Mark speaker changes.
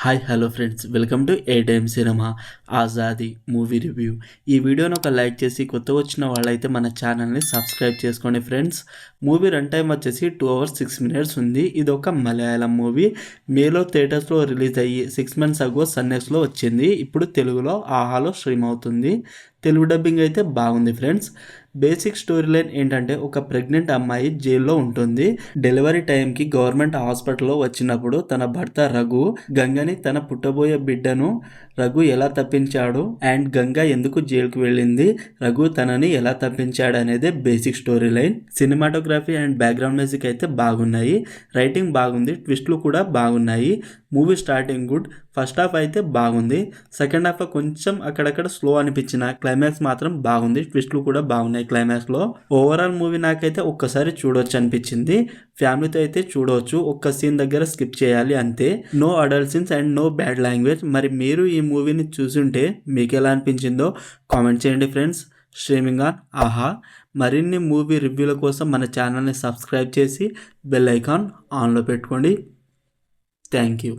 Speaker 1: Hi hello friends, welcome to A time cinema Azadi movie review. ఈ వీడియోని ఒక like చేసి కొత్తగా వచ్చిన వాళ్ళైతే మన ఛానల్ని సబ్స్క్రైబ్ చేసుకోండి ఫ్రెండ్స్. మూవీ రన్ టైం వచ్చేసి 2 hours 6 minutes ఉంది. ఇది ఒక మలయాళం మూవీ. మేలో థియేటర్స్లో రిలీజ్ అయ్యి 6 months అగో సన్నెక్స్లో వచ్చింది. ఇప్పుడు తెలుగులో ఆహాలో స్ట్రీమ్ అవుతుంది. తెలుగు డబ్బింగ్ అయితే బాగుంది ఫ్రెండ్స్. బేసిక్ స్టోరీ లైన్ ఏంటంటే, ఒక ప్రెగ్నెంట్ అమ్మాయి జైల్లో ఉంటుంది. డెలివరీ టైంకి గవర్నమెంట్ హాస్పిటల్లో వచ్చినప్పుడు తన భర్త రఘు గంగని, తన పుట్టబోయే బిడ్డను రఘు ఎలా తప్పించాడు అండ్ గంగ ఎందుకు జైలుకు వెళ్ళింది, రఘు తనని ఎలా తప్పించాడు అనేది basic story line. Cinematography and background music అయితే బాగున్నాయి. రైటింగ్ బాగుంది, ట్విస్ట్లు కూడా బాగున్నాయి. Movie starting good, first half అయితే బాగుంది. సెకండ్ హాఫ్ కొంచెం అక్కడక్కడ స్లో అనిపించిన, క్లైమాక్స్ మాత్రం బాగుంది. ట్విస్ట్లు కూడా బాగున్నాయి క్లైమాక్స్లో. ఓవరాల్ మూవీ నాకైతే ఒక్కసారి చూడొచ్చు అనిపించింది. ఫ్యామిలీతో అయితే చూడవచ్చు, ఒక్క సీన్ దగ్గర స్కిప్ చేయాలి అంతే. No adult scenes and no bad language. మరి మీరు ఈ మూవీని చూసుంటే మీకు ఎలా అనిపించిందో కామెంట్ చేయండి ఫ్రెండ్స్. స్ట్రీమింగ్ ఆన్ ఆహా. మరిన్ని మూవీ రివ్యూల కోసం మన ఛానల్ని సబ్స్క్రైబ్ చేసి బెల్ ఐకాన్ ఆన్లో పెట్టుకోండి. Thank you.